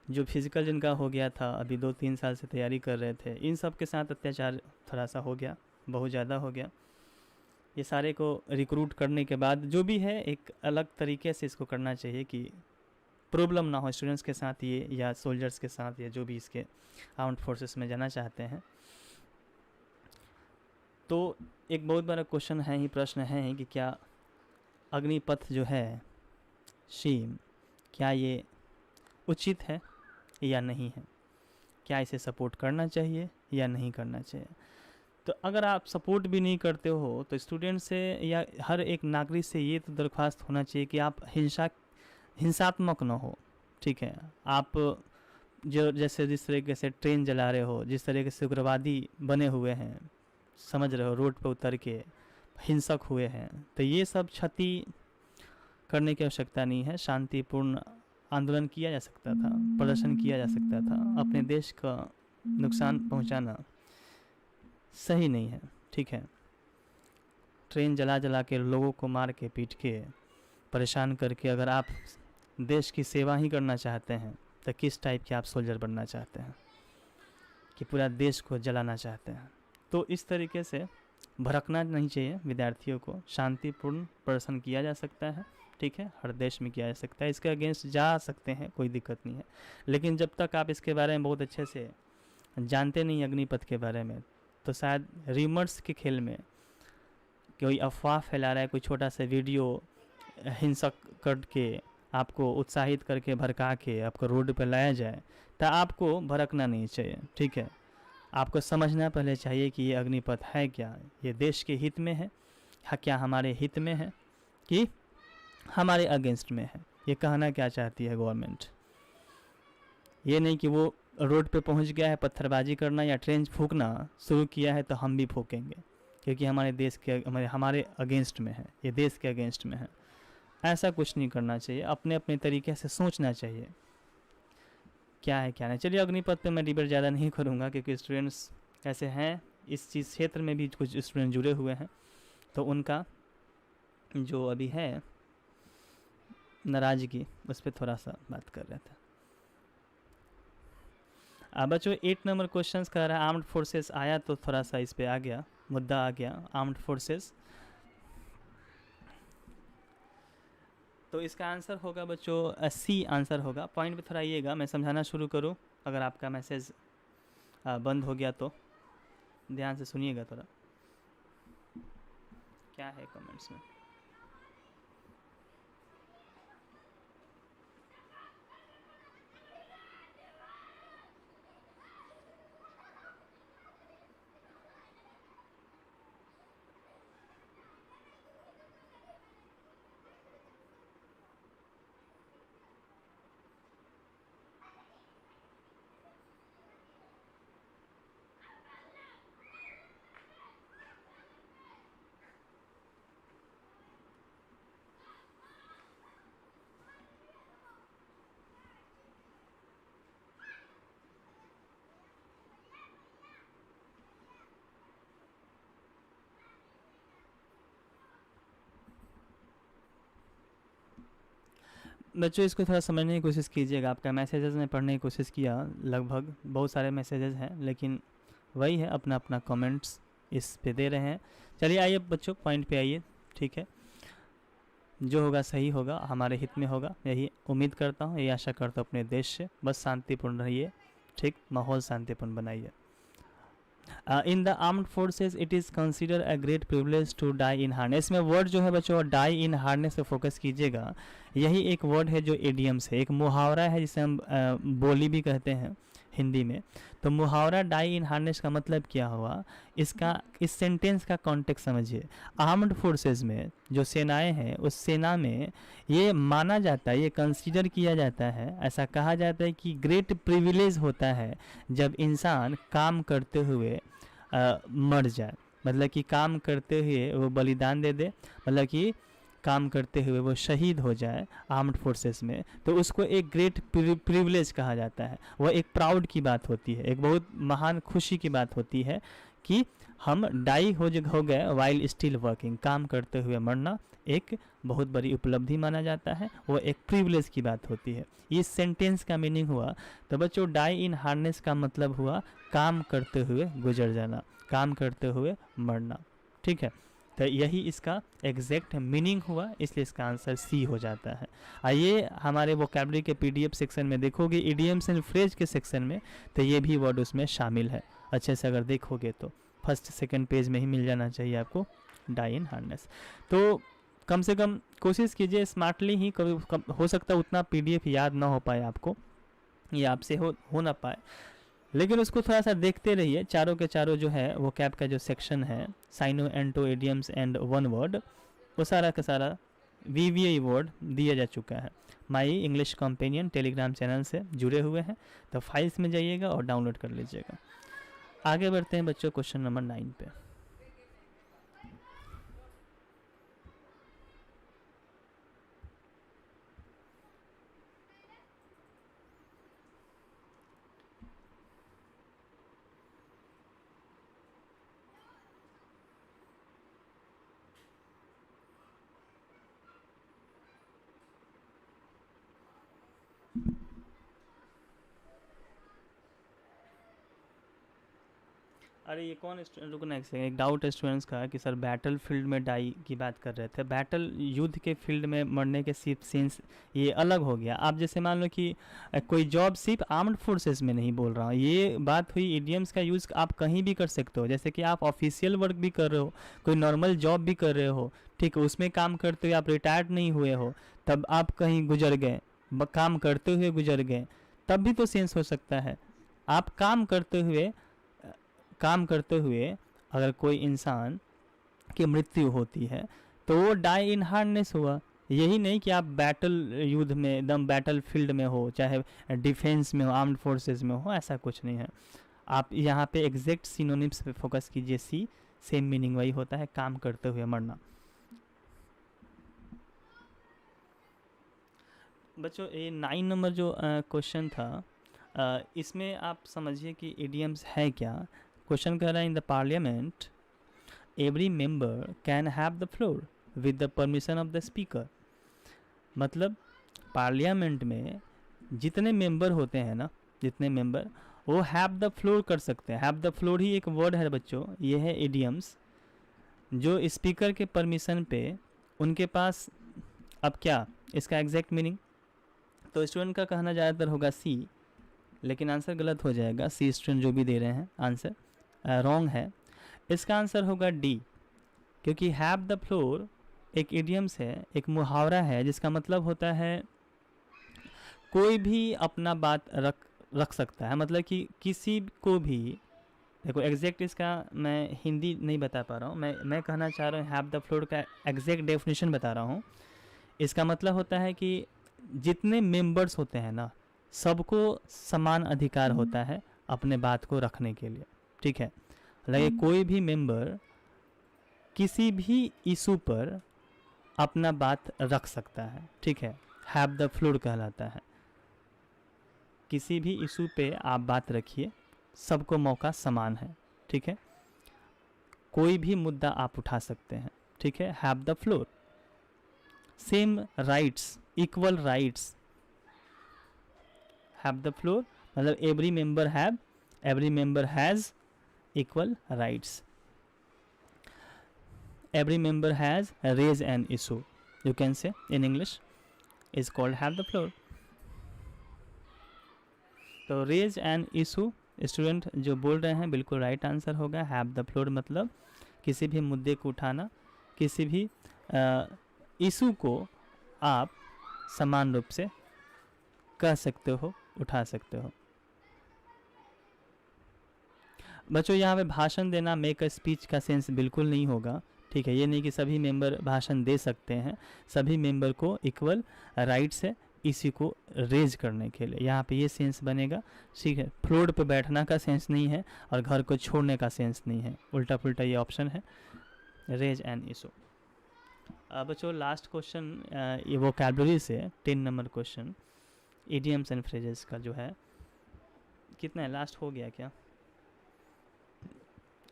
जो फिज़िकल जिनका हो गया था, अभी 2-3 साल से तैयारी कर रहे थे, इन सब के साथ अत्याचार थोड़ा सा हो गया, बहुत ज़्यादा हो गया। ये सारे को रिक्रूट करने के बाद जो भी है एक अलग तरीके से इसको करना चाहिए कि प्रॉब्लम ना हो स्टूडेंट्स के साथ ये, या सोल्जर्स के साथ, या जो भी इसके आर्म्ड फोर्सेस में जाना चाहते हैं। तो एक बहुत बड़ा क्वेश्चन है ही, प्रश्न है कि क्या अग्निपथ जो है स्कीम, क्या ये उचित है या नहीं है, क्या इसे सपोर्ट करना चाहिए या नहीं करना चाहिए? तो अगर आप सपोर्ट भी नहीं करते हो तो स्टूडेंट से या हर एक नागरिक से ये तो दरख्वास्त होना चाहिए कि आप हिंसात्मक ना हो। ठीक है, आप जो जैसे जिस तरीके से ट्रेन जला रहे हो, जिस तरीके से उग्रवादी बने हुए हैं, समझ रहे हो, रोड पर उतर के हिंसक हुए हैं, तो ये सब क्षति करने की आवश्यकता नहीं है। शांतिपूर्ण आंदोलन किया जा सकता था, प्रदर्शन किया जा सकता था। अपने देश का नुकसान पहुंचाना सही नहीं है। ठीक है, ट्रेन जला जला के, लोगों को मार के, पीट के, परेशान करके अगर आप देश की सेवा ही करना चाहते हैं तो किस टाइप के आप सोल्जर बनना चाहते हैं कि पूरा देश को जलाना चाहते हैं? तो इस तरीके से भड़कना नहीं चाहिए विद्यार्थियों को। शांतिपूर्ण प्रदर्शन किया जा सकता है, ठीक है, हर देश में किया जा सकता है, इसके अगेंस्ट जा सकते हैं, कोई दिक्कत नहीं है। लेकिन जब तक आप इसके बारे में बहुत अच्छे से जानते नहीं अग्निपथ के बारे में, तो शायद रीमर्स के खेल में कोई अफवाह फैला रहा है, कोई छोटा सा वीडियो हिंसक करके आपको उत्साहित करके भड़का के आपको रोड पर लाया जाए, तो आपको भड़कना नहीं चाहिए। ठीक है, आपको समझना पहले चाहिए कि ये अग्निपथ है क्या, ये देश के हित में है, क्या हमारे हित में है कि हमारे अगेंस्ट में है, ये कहना क्या चाहती है गवर्नमेंट। ये नहीं कि वो रोड पे पहुंच गया है, पत्थरबाजी करना या ट्रेन फूंकना शुरू किया है तो हम भी फूकेंगे, क्योंकि हमारे देश के हमारे अगेंस्ट में है, ये देश के अगेंस्ट में है। ऐसा कुछ नहीं करना चाहिए, अपने अपने तरीके से सोचना चाहिए क्या है क्या नहीं। चलिए अग्निपथ पे मैं डिबेट ज़्यादा नहीं करूँगा, क्योंकि स्टूडेंट्स ऐसे हैं, इस चीज़ क्षेत्र में भी कुछ स्टूडेंट जुड़े हुए हैं, तो उनका जो अभी है नाराज़गी, उस पर थोड़ा सा बात कर रहे थे। अब बच्चों 8 नंबर क्वेश्चन कर रहा है आर्म्ड फोर्सेस, आया तो थोड़ा सा इस पे आ गया, मुद्दा आ गया आर्म्ड फोर्सेस। तो इसका आंसर होगा बच्चों सी आंसर होगा। पॉइंट पे थोड़ा आइएगा, मैं समझाना शुरू करूँ, अगर आपका मैसेज बंद हो गया तो ध्यान से सुनिएगा थोड़ा, क्या है कमेंट्स में। बच्चों इसको थोड़ा समझने की कोशिश कीजिएगा, आपका मैसेजेस में पढ़ने की कोशिश किया, लगभग बहुत सारे मैसेजेस हैं, लेकिन वही है, अपना अपना कमेंट्स इस पे दे रहे हैं। चलिए आइए बच्चों पॉइंट पे आइए, ठीक है, जो होगा सही होगा, हमारे हित में होगा, यही उम्मीद करता हूँ, यही आशा करता हूँ अपने देश से। बस शांतिपूर्ण रहिए, ठीक, माहौल शांतिपूर्ण बनाइए। In the armed forces it is consider a great privilege to die in harness. में वर्ड जो है बच्चों डाई इन हार्नेस पे फोकस कीजिएगा, यही एक वर्ड है जो एडियम्स है, एक मुहावरा है जिसे हम बोली भी कहते हैं हिंदी में। तो मुहावरा डाई इन हार्नेस का मतलब क्या हुआ, इसका इस सेंटेंस का कॉन्टेक्स्ट समझिए। आर्म्ड फोर्सेज में जो सेनाएं हैं, उस सेना में ये माना जाता है, ये कंसीडर किया जाता है, ऐसा कहा जाता है कि ग्रेट प्रिविलेज होता है जब इंसान काम करते हुए मर जाए, मतलब कि काम करते हुए वो बलिदान दे दे, मतलब कि काम करते हुए वो शहीद हो जाए आर्म्ड फोर्सेस में, तो उसको एक ग्रेट प्रिविलेज कहा जाता है। वह एक प्राउड की बात होती है, एक बहुत महान खुशी की बात होती है कि हम डाई हो गए वाइल स्टिल वर्किंग, काम करते हुए मरना एक बहुत बड़ी उपलब्धि माना जाता है, वो एक प्रिविलेज की बात होती है। इस सेंटेंस का मीनिंग हुआ, तो बच्चों डाई इन हार्नेस का मतलब हुआ काम करते हुए गुजर जाना, काम करते हुए मरना, ठीक है। तो यही इसका एग्जैक्ट मीनिंग हुआ, इसलिए इसका आंसर सी हो जाता है। आइए हमारे वोकैबुलरी के पीडीएफ सेक्शन में देखोगे, इडियम्स एंड फ्रेज के सेक्शन में, तो ये भी वर्ड उसमें शामिल है। अच्छे से अगर देखोगे तो फर्स्ट सेकंड पेज में ही मिल जाना चाहिए आपको डाई इन हार्नेस। तो कम से कम कोशिश कीजिए स्मार्टली ही, कभी हो सकता है उतना पीडीएफ याद ना हो पाए आपको, या आपसे हो ना पाए, लेकिन उसको थोड़ा सा देखते रहिए। चारों के चारों जो है वो कैप का जो सेक्शन है, synonyms antonyms idioms and one word, वो सारा का सारा वीवीआई वर्ड दिया जा चुका है। My English companion Telegram channel से जुड़े हुए हैं, तो फाइल्स में जाइएगा और डाउनलोड कर लीजिएगा। आगे बढ़ते हैं बच्चों क्वेश्चन नंबर 9 पे। अरे ये कौन स्टूडेंट, रुकना एक सेकंड, एक डाउट स्टूडेंट्स का है कि सर बैटल फील्ड में डाई की बात कर रहे थे, बैटल युद्ध के फील्ड में मरने के सिर्फ सेंस ये अलग हो गया। आप जैसे मान लो कि कोई जॉब सिर्फ आर्म्ड फोर्सेस में नहीं बोल रहा हूँ, ये बात हुई इडियम्स का यूज़ आप कहीं भी कर सकते हो, जैसे कि आप ऑफिशियल वर्क भी कर रहे हो, कोई नॉर्मल जॉब भी कर रहे हो, ठीक है, उसमें काम करते हुए आप रिटायर्ड नहीं हुए हो, तब आप कहीं गुजर गए, काम करते हुए गुजर गए, तब भी तो सेंस हो सकता है। आप काम करते हुए अगर कोई इंसान की मृत्यु होती है तो वो डाई इन हार्नेस हुआ। यही नहीं कि आप बैटल युद्ध में एकदम बैटल फील्ड में हो, चाहे डिफेंस में हो, आर्म्ड फोर्सेस में हो, ऐसा कुछ नहीं है। आप यहाँ पे एग्जैक्ट सिनोनिम्स पे फोकस कीजिए, सी सेम मीनिंग वही होता है, काम करते हुए मरना। बच्चों ये 9 नंबर जो क्वेश्चन था, इसमें आप समझिए कि इडियम्स है क्या। क्वेश्चन कह रहा है in the parliament every member can have the floor with the permission of the speaker. मतलब पार्लियामेंट में जितने मेंबर होते हैं ना, जितने मेंबर, वो हैव द फ्लोर कर सकते हैं। हैव द फ्लोर ही एक वर्ड है बच्चों, ये है इडियम्स, जो स्पीकर के परमिशन पे उनके पास। अब क्या इसका एग्जैक्ट मीनिंग, तो स्टूडेंट का कहना ज़्यादातर होगा सी, लेकिन आंसर गलत हो जाएगा। सी स्टूडेंट जो भी दे रहे हैं आंसर रॉन्ग है। इसका आंसर होगा डी, क्योंकि हैव द फ्लोर एक इडियम्स है, एक मुहावरा है, जिसका मतलब होता है कोई भी अपना बात रख सकता है। मतलब कि किसी को भी, देखो एग्जैक्ट इसका मैं हिंदी नहीं बता पा रहा हूँ, मैं कहना चाह रहा हूँ हैव द फ्लोर का एग्जैक्ट डेफिनेशन बता रहा हूँ। इसका मतलब होता है कि जितने मेंबर्स होते हैं ना, सबको समान अधिकार होता है अपने बात को रखने के लिए, ठीक है। लगे कोई भी मेंबर किसी भी इशू पर अपना बात रख सकता है, ठीक है, हैव द फ्लोर कहलाता है। किसी भी इशू पे आप बात रखिए, सबको मौका समान है, ठीक है। कोई भी मुद्दा आप उठा सकते हैं, ठीक है, have the floor. Same rights, equal rights, have the floor मतलब every member have, every member has equal rights. Every member has raised an issue, you can say in English, is called have the floor. तो raise an issue student जो बोल रहे हैं बिल्कुल right answer होगा। have the floor मतलब किसी भी मुद्दे को उठाना, किसी भी इशू को आप समान रूप से कह सकते हो, उठा सकते हो। बच्चों यहाँ पे भाषण देना, मेक अ स्पीच का सेंस बिल्कुल नहीं होगा, ठीक है। ये नहीं कि सभी मेंबर भाषण दे सकते हैं, सभी मेंबर को इक्वल राइट्स है इसी को रेज करने के लिए, यहाँ पे ये सेंस बनेगा, ठीक है। फ्लोर पे बैठना का सेंस नहीं है और घर को छोड़ने का सेंस नहीं है, उल्टा पुल्टा ये ऑप्शन है, रेज एन इशू। बच्चों लास्ट क्वेश्चन ये वोकैबुलरी से 10 number question, idioms and phrases का जो है, कितना है, लास्ट हो गया क्या?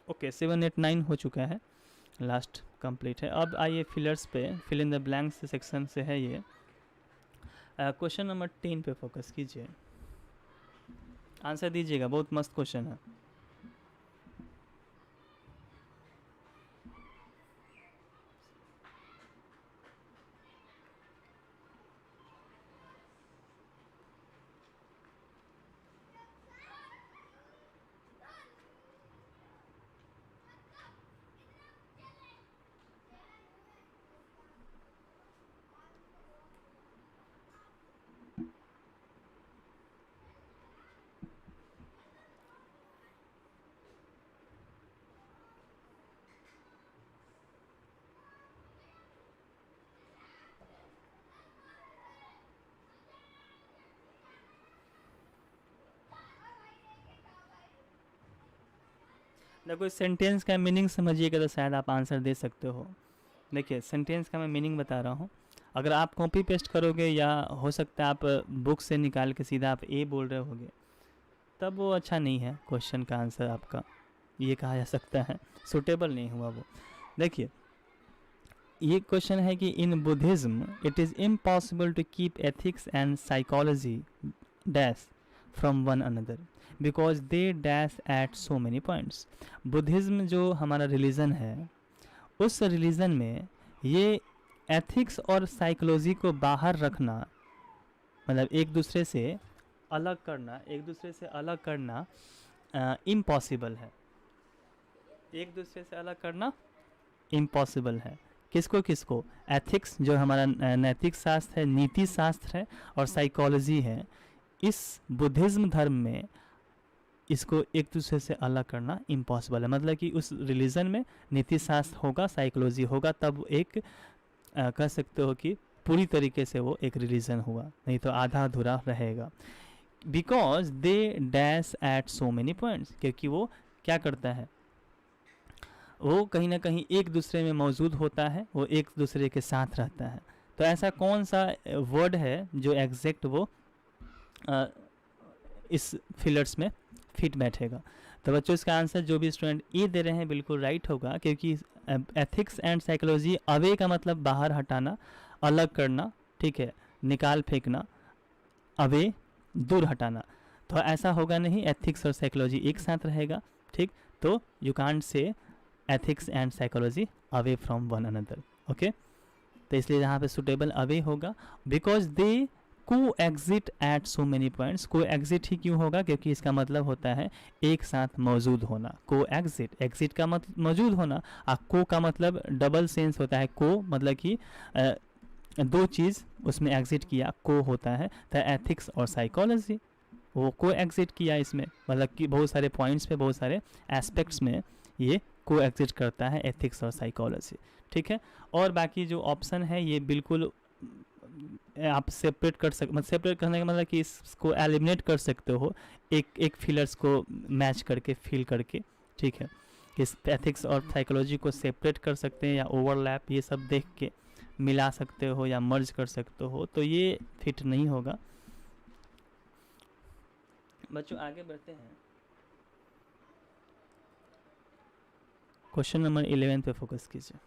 ओके 7, 8, 9 हो चुका है, लास्ट कंप्लीट है। अब आइए फिलर्स पे, fill in the blanks section से है ये। क्वेश्चन नंबर 10 पे फोकस कीजिए, आंसर दीजिएगा, बहुत मस्त क्वेश्चन है। देखो इस सेंटेंस का मीनिंग समझिएगा तो शायद आप आंसर दे सकते हो। देखिए सेंटेंस का मैं मीनिंग बता रहा हूँ, अगर आप कॉपी पेस्ट करोगे या हो सकता है आप बुक से निकाल के सीधा आप ए बोल रहे होगे, तब वो अच्छा नहीं है, क्वेश्चन का आंसर आपका ये कहा जा सकता है सूटेबल नहीं हुआ वो। देखिए ये क्वेश्चन है कि in Buddhism it is impossible to keep ethics and psychology dash from one another because they dash at so many points. Buddhism जो हमारा रिलीजन है, उस रिलीजन में ये एथिक्स और साइकोलॉजी को बाहर रखना, मतलब एक दूसरे से अलग करना, एक दूसरे से अलग करना इम्पॉसिबल है। एक दूसरे से अलग करना इम्पॉसिबल है। किसको किसको? एथिक्स जो हमारा नैतिक शास्त्र है, नीति शास्त्र है, और साइकोलॉजी है। इस बुद्धिज्म धर्म में इसको एक दूसरे से अलग करना इम्पॉसिबल है। मतलब कि उस रिलीजन में नीति शास्त्र होगा, साइकोलॉजी होगा, तब एक कह सकते हो कि पूरी तरीके से वो एक रिलीजन हुआ, नहीं तो आधा अधूरा रहेगा। Because they dash at so many points, क्योंकि वो क्या करता है, वो कहीं ना कहीं एक दूसरे में मौजूद होता है, वो एक दूसरे के साथ रहता है। तो ऐसा कौन सा वर्ड है जो एग्जैक्ट वो इस फिलर्स में फिट बैठेगा। तो बच्चों इसका आंसर जो भी स्टूडेंट ए दे रहे हैं बिल्कुल राइट होगा, क्योंकि एथिक्स एंड साइकोलॉजी, अवे का मतलब बाहर हटाना, अलग करना, ठीक है, निकाल फेंकना, अवे दूर हटाना। तो ऐसा होगा नहीं, एथिक्स और साइकोलॉजी एक साथ रहेगा, ठीक। तो you can't say ethics and psychology away from one another, okay. तो इसलिए यहाँ पे सुटेबल अवे होगा, because they coexist at so many points. Coexist ही क्यों होगा, क्योंकि इसका मतलब होता है एक साथ मौजूद होना। को एग्जिट, एग्जिट का मतलब मौजूद होना, और को का मतलब डबल सेंस होता है। को मतलब कि दो चीज़ उसमें एग्जिट किया, को होता है। तो एथिक्स और साइकोलॉजी वो को एग्जिट किया इसमें, मतलब कि बहुत सारे पॉइंट्स पे, बहुत सारे एस्पेक्ट्स में ये को एग्जिट करता है, एथिक्स और साइकोलॉजी, ठीक है। और बाकी जो ऑप्शन है ये बिल्कुल आप सेपरेट कर मतलब सेपरेट करने का मतलब कि इसको एलिमिनेट कर सकते हो एक एक फिलर्स को मैच करके, फिल करके, ठीक है। इस एथिक्स और साइकोलॉजी को सेपरेट कर सकते हैं, या ओवरलैप ये सब देख के मिला सकते हो, या मर्ज कर सकते हो, तो ये फिट नहीं होगा। बच्चों आगे बढ़ते हैं, क्वेश्चन नंबर 11 पे फोकस कीजिए।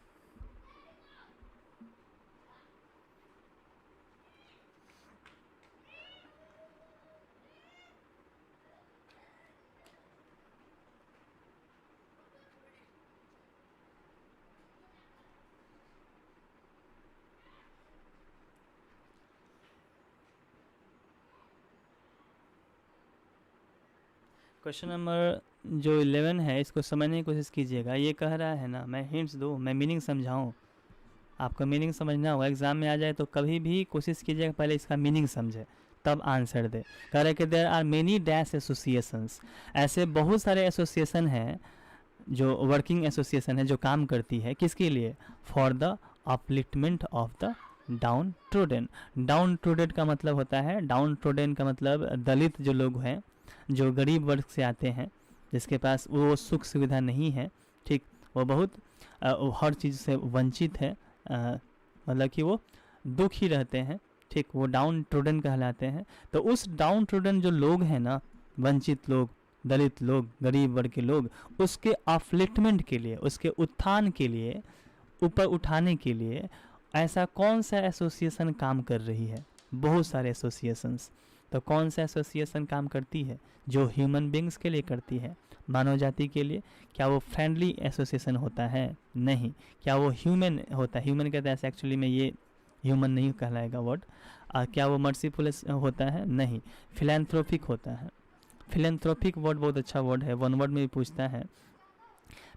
क्वेश्चन नंबर जो 11 है इसको समझने की कोशिश कीजिएगा। ये कह रहा है ना, मैं हिंट्स दूँ, मैं मीनिंग समझाऊँ, आपका मीनिंग समझना होगा। एग्जाम में आ जाए तो कभी भी कोशिश कीजिएगा पहले इसका मीनिंग समझे तब आंसर दे। कह रहे कि there are many dash associations, ऐसे बहुत सारे एसोसिएशन हैं जो वर्किंग एसोसिएशन है जो काम करती है किसके लिए, for the upliftment of the down trodden. Down trodden का मतलब होता है, डाउन ट्रोडन का मतलब दलित जो लोग हैं, जो गरीब वर्ग से आते हैं, जिसके पास वो सुख सुविधा नहीं है, ठीक, वो बहुत हर चीज़ से वंचित है, मतलब कि वो दुखी रहते हैं, ठीक, वो डाउन ट्रोडन कहलाते हैं। तो उस डाउन ट्रोडन जो लोग हैं ना, वंचित लोग, दलित लोग, गरीब वर्ग के लोग, उसके अपलिफ्टमेंट के लिए, उसके उत्थान के लिए, ऊपर उठाने के लिए ऐसा कौन सा एसोसिएशन काम कर रही है। बहुत सारे एसोसिएशंस। तो कौन सा एसोसिएशन काम करती है, जो ह्यूमन बींग्स के लिए करती है, मानव जाति के लिए। क्या वो फ्रेंडली एसोसिएशन होता है, नहीं। क्या वो ह्यूमन होता है, ह्यूमन कहते हैं एक्चुअली में ये ह्यूमन नहीं कहलाएगा वर्ड। क्या वो मर्सीफुल होता है, नहीं। फिलैंथ्रोपिक होता है। फिलैंथ्रोपिक वर्ड बहुत अच्छा वर्ड है, वन वर्ड में भी पूछता है।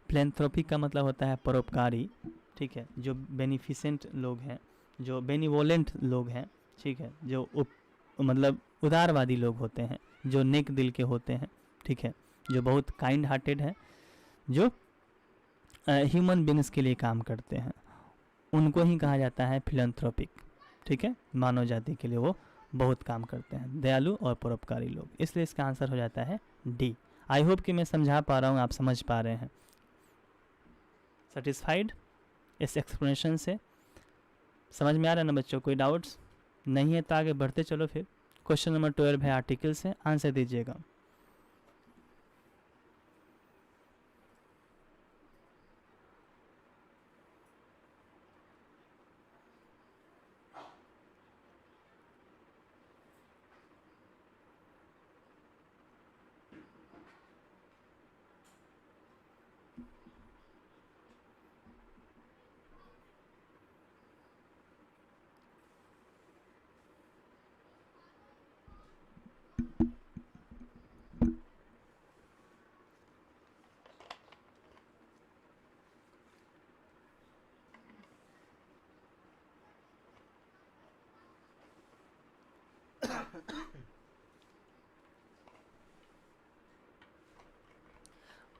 फिलैंथ्रोपिक का मतलब होता है परोपकारी, ठीक है, जो बेनिफिसेंट लोग हैं, जो बेनिवोलेंट लोग हैं, ठीक है, जो मतलब उदारवादी लोग होते हैं, जो नेक दिल के होते हैं, ठीक है, जो बहुत काइंड हार्टेड है, जो ह्यूमन बींग्स के लिए काम करते हैं, उनको ही कहा जाता है फिलैंथ्रोपिक, ठीक है। मानव जाति के लिए वो बहुत काम करते हैं, दयालु और परोपकारी लोग। इसलिए इसका आंसर हो जाता है डी। आई होप कि मैं समझा पा रहा हूँ, आप समझ पा रहे हैं। सेटिस्फाइड इस एक्सप्लेनेशन से? समझ में आ रहा है ना बच्चों? कोई डाउट्स नहीं है तो आगे बढ़ते चलो फिर। क्वेश्चन नंबर 12 है आर्टिकल से, आंसर दीजिएगा।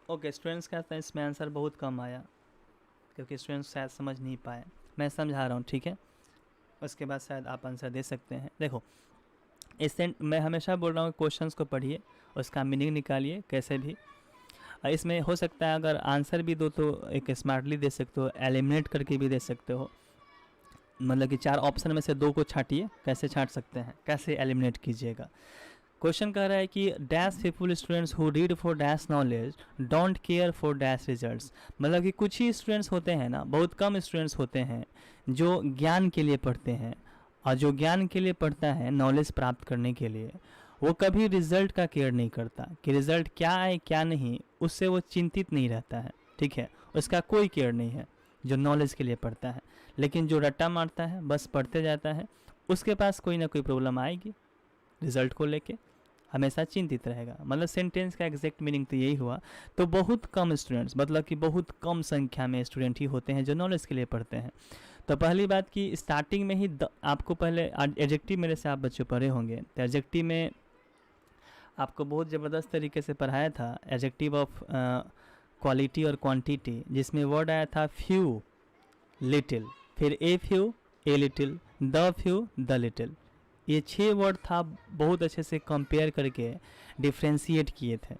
ओके स्टूडेंट्स का इसमें आंसर बहुत कम आया, क्योंकि स्टूडेंट्स शायद समझ नहीं पाए। मैं समझा रहा हूँ, ठीक है, उसके बाद शायद आप आंसर दे सकते हैं। देखो इससे मैं हमेशा बोल रहा हूँ क्वेश्चंस को पढ़िए, उसका मीनिंग निकालिए कैसे भी। इसमें हो सकता है अगर आंसर भी दो तो एक स्मार्टली दे सकते हो, एलिमिनेट करके भी दे सकते हो, मतलब कि 4 ऑप्शन में से 2 को छांटिए, कैसे छांट सकते हैं, कैसे एलिमिनेट कीजिएगा। क्वेश्चन कह रहा है कि dash people students who read for dash knowledge don't care for dash results. मतलब कि कुछ ही स्टूडेंट्स होते हैं ना, बहुत कम स्टूडेंट्स होते हैं जो ज्ञान के लिए पढ़ते हैं, और जो ज्ञान के लिए पढ़ता है नॉलेज प्राप्त करने के लिए, वो कभी रिजल्ट का केयर नहीं करता कि रिजल्ट क्या आए क्या नहीं, उससे वो चिंतित नहीं रहता है, ठीक है, उसका कोई केयर नहीं है जो नॉलेज के लिए पढ़ता है। लेकिन जो रट्टा मारता है, बस पढ़ते जाता है, उसके पास कोई ना कोई प्रॉब्लम आएगी रिजल्ट को लेके, हमेशा चिंतित रहेगा। मतलब सेंटेंस का एग्जैक्ट मीनिंग तो यही हुआ। तो बहुत कम स्टूडेंट्स, मतलब कि बहुत कम संख्या में स्टूडेंट ही होते हैं जो नॉलेज के लिए पढ़ते हैं। तो पहली बात कि स्टार्टिंग में ही आपको पहले एडजेक्टिव मेरे से आप बच्चे पढ़े होंगे, तो एडजेक्टिव में आपको बहुत ज़बरदस्त तरीके से पढ़ाया था एडजेक्टिव ऑफ क्वालिटी और क्वांटिटी, जिसमें वर्ड आया था फ्यू, लिटिल, फिर a few, a little, the few, the little. ये 6 वर्ड था, बहुत अच्छे से कंपेयर करके डिफ्रेंशिएट किए थे।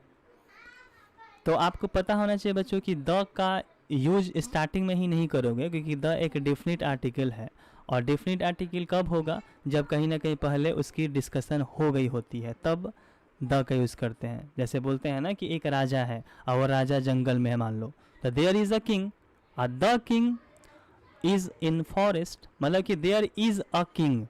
तो आपको पता होना चाहिए बच्चों कि द का यूज स्टार्टिंग में ही नहीं करोगे, क्योंकि द एक डेफिनिट आर्टिकल है, और डेफिनिट आर्टिकल कब होगा, जब कहीं ना कहीं पहले उसकी डिस्कशन हो गई होती है, तब द का यूज़ करते हैं। जैसे बोलते हैं ना कि एक राजा है और वह राजा जंगल में है मान लो, तो देयर इज़ अ किंग और the king is in forest, मतलब कि देयर इज़ अ किंग,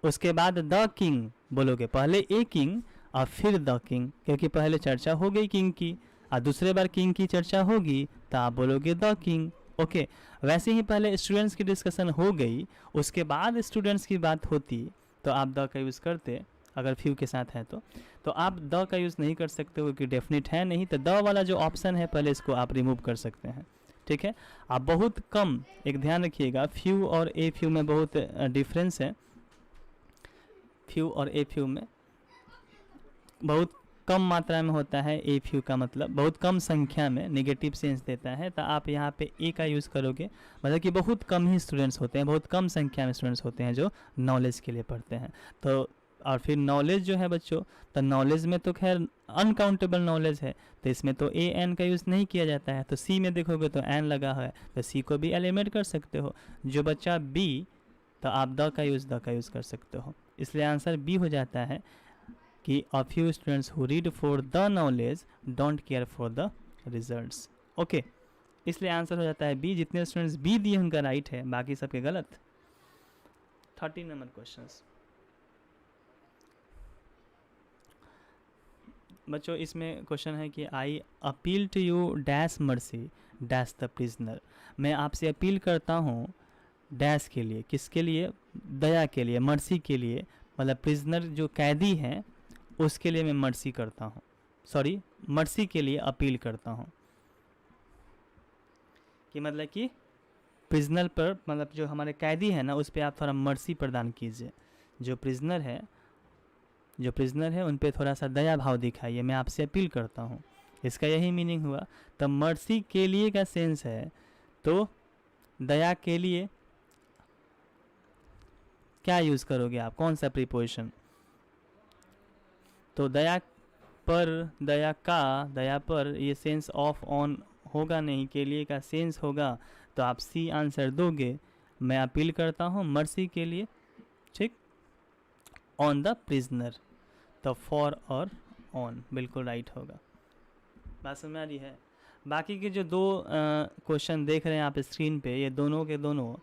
उसके बाद द किंग बोलोगे, पहले ए किंग और फिर द किंग, क्योंकि पहले चर्चा हो गई किंग की और दूसरे बार किंग की चर्चा होगी तो आप बोलोगे द किंग। ओके, वैसे ही पहले स्टूडेंट्स की डिस्कशन हो गई, उसके बाद स्टूडेंट्स की बात होती तो आप द का यूज़ करते, अगर फ्यू के साथ है तो आप द का यूज़ नहीं कर सकते हो क्योंकि डेफिनिट है नहीं, तो द वाला जो ऑप्शन है पहले इसको आप रिमूव कर सकते हैं, ठीक है। आप बहुत कम, एक ध्यान रखिएगा, फ्यू और ए फ्यू में बहुत डिफरेंस है। फ्यू और ए फ्यू में बहुत कम मात्रा में होता है ए फ्यू का, मतलब बहुत कम संख्या में नेगेटिव सेंस देता है, तो आप यहाँ पे ए का यूज़ करोगे, मतलब कि बहुत कम ही स्टूडेंट्स होते हैं, बहुत कम संख्या में स्टूडेंट्स होते हैं जो नॉलेज के लिए पढ़ते हैं। तो और फिर नॉलेज जो है बच्चों, तो नॉलेज में तो खैर अनकाउंटेबल नॉलेज है, तो इसमें तो ए एन का यूज़ नहीं किया जाता है। तो सी में देखोगे तो एन लगा है, तो सी को भी एलिमिनेट कर सकते हो। जो बच्चा बी, तो आप द का यूज़ कर सकते हो, इसलिए आंसर बी हो जाता है कि a few students who read for the knowledge don't care for the results. Okay, इसलिए आंसर हो जाता है बी। जितने स्टूडेंट्स बी दिए उनका राइट है, बाकी सबके गलत। 13 नंबर क्वेश्चन बच्चों, इसमें क्वेश्चन है कि I appeal to you dash mercy dash the prisoner. मैं आपसे अपील करता हूँ डैश के लिए, किसके लिए, दया के लिए, मर्सी के लिए, मतलब प्रिजनर जो कैदी हैं उसके लिए मैं मर्सी करता हूँ, सॉरी मर्सी के लिए अपील करता हूँ, कि मतलब कि प्रिजनर पर, मतलब जो हमारे कैदी है ना, उस पर आप थोड़ा मर्सी प्रदान कीजिए। जो प्रिजनर है उन पे थोड़ा सा दया भाव दिखाइए, मैं आपसे अपील करता हूँ, इसका यही मीनिंग हुआ। तब मर्सी के लिए का सेंस है, तो दया के लिए क्या यूज़ करोगे आप, कौन सा प्रीपोजिशन। तो दया पर, दया का, दया पर, ये सेंस ऑफ ऑन होगा नहीं, के लिए का सेंस होगा, तो आप सी आंसर दोगे। मैं अपील करता हूँ मर्सी के लिए, ठीक, ऑन द प्रिजनर, तो फॉर और ऑन बिल्कुल राइट होगा। बात समझ में आ रही है। बाकी के जो 2 क्वेश्चन देख रहे हैं आप स्क्रीन पे, ये दोनों के दोनों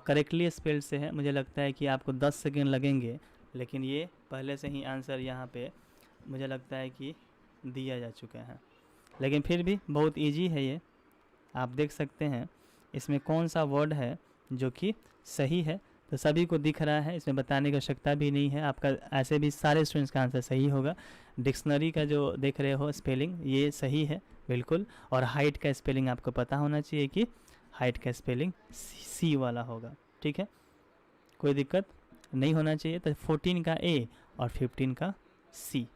करेक्टली स्पेल्ड से है। मुझे लगता है कि आपको 10 सेकेंड लगेंगे, लेकिन ये पहले से ही आंसर यहाँ पे मुझे लगता है कि दिया जा चुका है, लेकिन फिर भी बहुत इजी है ये। आप देख सकते हैं इसमें कौन सा वर्ड है जो कि सही है, तो सभी को दिख रहा है, इसमें बताने की आवश्यकता भी नहीं है। आपका ऐसे भी सारे स्टूडेंट्स का आंसर सही होगा। डिक्शनरी का जो देख रहे हो स्पेलिंग, ये सही है बिल्कुल, और हाइट का स्पेलिंग आपको पता होना चाहिए कि हाइट का स्पेलिंग सी वाला होगा, ठीक है, कोई दिक्कत नहीं होना चाहिए। तो 14 का ए और 15 का सी।